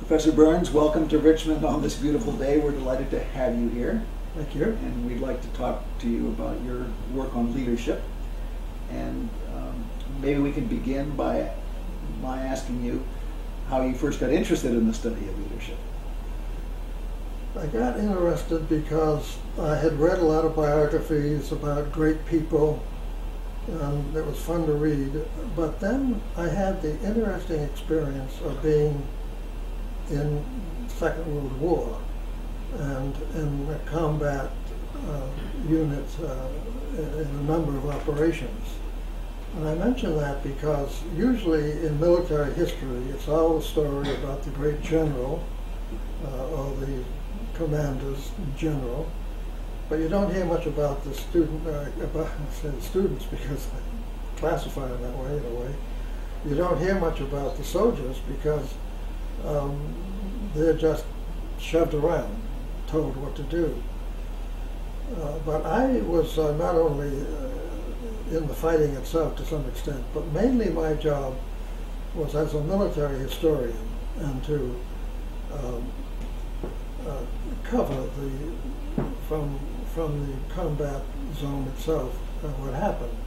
Professor Burns, welcome to Richmond on this beautiful day. We're delighted to have you here. Thank you. And we'd like to talk to you about your work on leadership. And maybe we can begin by asking you how you first got interested in the study of leadership. I got interested because I had read a lot of biographies about great people, and it was fun to read. But then I had the interesting experience of being in the Second World War and in a combat unit in a number of operations. And I mention that because usually in military history it's all a story about the great general or the commanders in general, but you don't hear much about the student, about the students, because I classify them that way in a way. You don't hear much about the soldiers because they're just shoved around, told what to do. But I was not only in the fighting itself to some extent, but mainly my job was as a military historian and to cover from the combat zone itself what happened.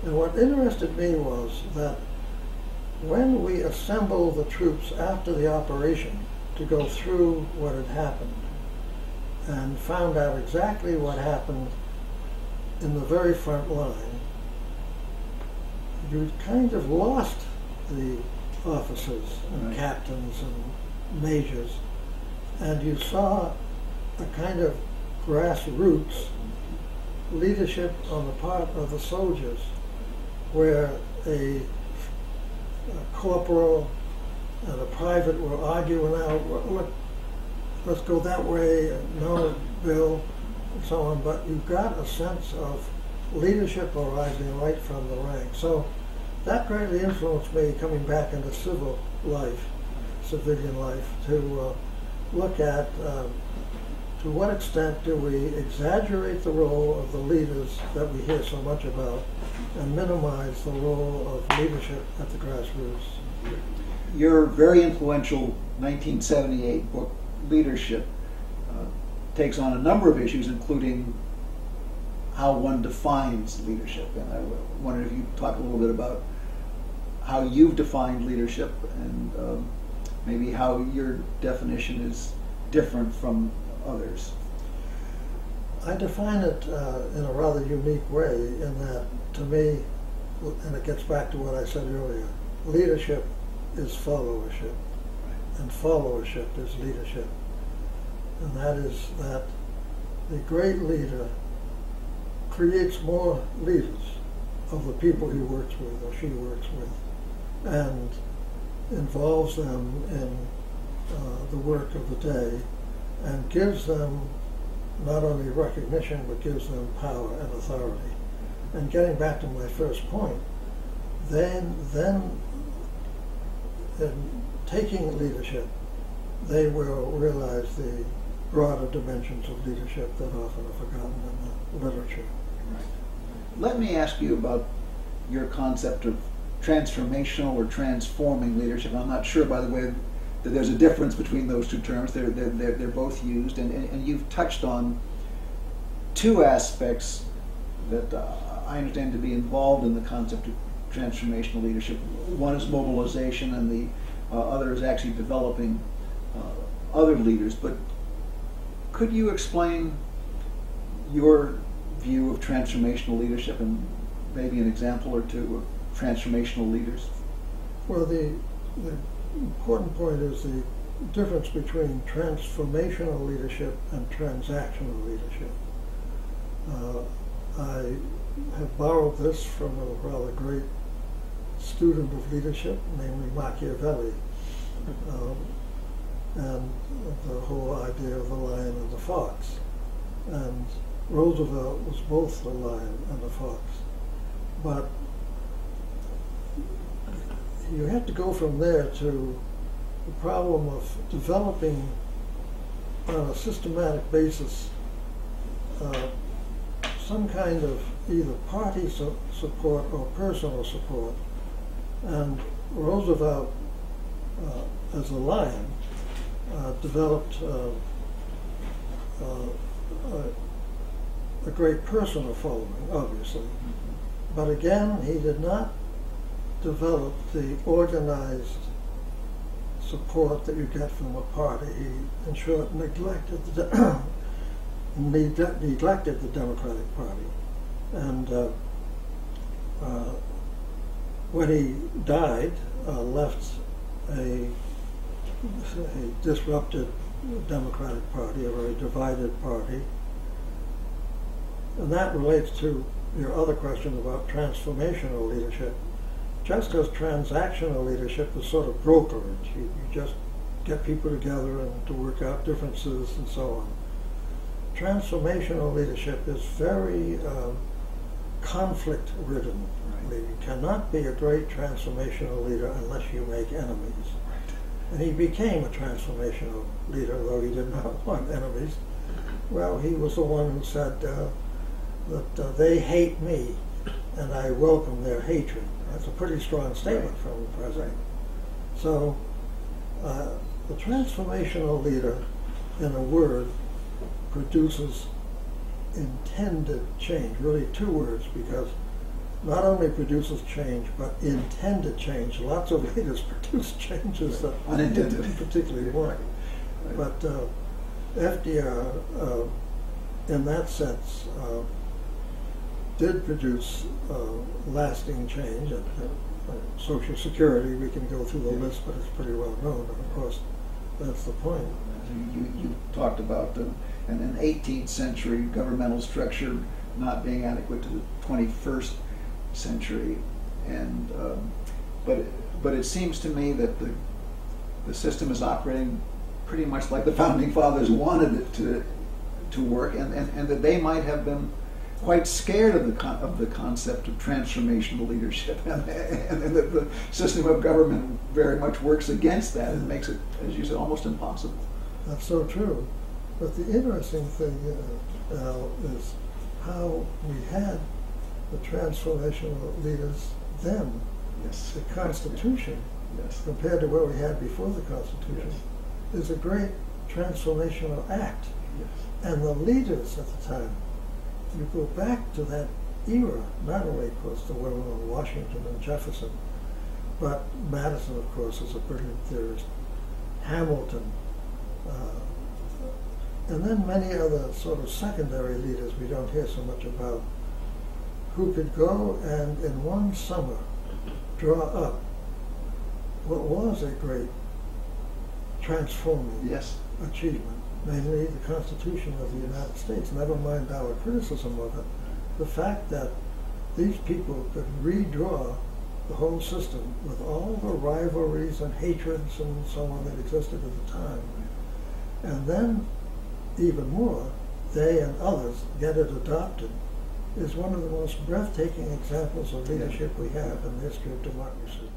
And what interested me was that when we assembled the troops after the operation to go through what had happened and found out exactly what happened in the very front line, you kind of lost the officers and captains and majors, and you saw a kind of grassroots leadership on the part of the soldiers, where a corporal and a private were arguing out, look, let's go that way, no, Bill, and so on. But you got a sense of leadership arising right from the ranks. So that greatly influenced me coming back into civil life, civilian life, to look at to what extent do we exaggerate the role of the leaders that we hear so much about and minimize the role of leadership at the grassroots. Your very influential 1978 book, Leadership, takes on a number of issues, including how one defines leadership. And I wondered if you'd talk a little bit about how you've defined leadership and maybe how your definition is different from others. I define it in a rather unique way in that, to me, and it gets back to what I said earlier, leadership is followership, and followership is leadership. And that is that the great leader creates more leaders of the people he works with or she works with, and involves them in the work of the day, and gives them not only recognition but gives them power and authority. And getting back to my first point, then in taking leadership, they will realize the broader dimensions of leadership that often are forgotten in the literature. Right. Let me ask you about your concept of transformational or transforming leadership. I'm not sure, by the way, that there's a difference between those two terms. They're both used, and you've touched on two aspects that I understand to be involved in the concept of transformational leadership. One is mobilization, and the other is actually developing other leaders. But could you explain your view of transformational leadership and maybe an example or two of transformational leaders? Well, the important point is the difference between transformational leadership and transactional leadership. I have borrowed this from a rather great student of leadership, namely Machiavelli, and the whole idea of the lion and the fox. And Roosevelt was both the lion and the fox. But you have to go from there to the problem of developing on a systematic basis some kind of either party support or personal support. And Roosevelt, as a lion, developed a great personal following, obviously. But again, he did not develop the organized support that you get from a party. He, in short, neglected the neglected the Democratic Party. And when he died, left a disrupted Democratic Party, a very divided party. And that relates to your other question about transformational leadership. Just as transactional leadership is sort of brokerage, you just get people together and to work out differences and so on. Transformational leadership is very conflict-ridden. Right. You cannot be a great transformational leader unless you make enemies. Right. And he became a transformational leader, though he did not want enemies. Well, he was the one who said that they hate me and I welcome their hatred. That's a pretty strong statement from the president. So the transformational leader, in a word, produces intended change. Really two words, because not only produces change, but intended change. Lots of leaders produce changes that didn't particularly work. But FDR, in that sense, did produce lasting change. Social Security, we can go through the list, but it's pretty well known, and of course, that's the point. You talked about an 18th century governmental structure not being adequate to the 21st century, and but it seems to me that the system is operating pretty much like the founding fathers wanted it to work, and that they might have been quite scared of the concept of transformational leadership, and that the system of government very much works against that and makes it, as you said, almost impossible. That's so true. But the interesting thing, Al, is how we had the transformational leaders then. Yes. The Constitution, Yes. compared to what we had before the Constitution, is a great transformational act. Yes. And the leaders at the time, you go back to that era, not only, of course, the well-known Washington and Jefferson, but Madison, of course, is a brilliant theorist, Hamilton, and then many other sort of secondary leaders we don't hear so much about, who could go and in one summer draw up what was a great transforming achievement, namely the Constitution of the United States. Never mind our criticism of it, the fact that these people could redraw the whole system with all the rivalries and hatreds and so on that existed at the time. And then, even more, they and others get it adopted, is one of the most breathtaking examples of leadership we have in the history of democracy.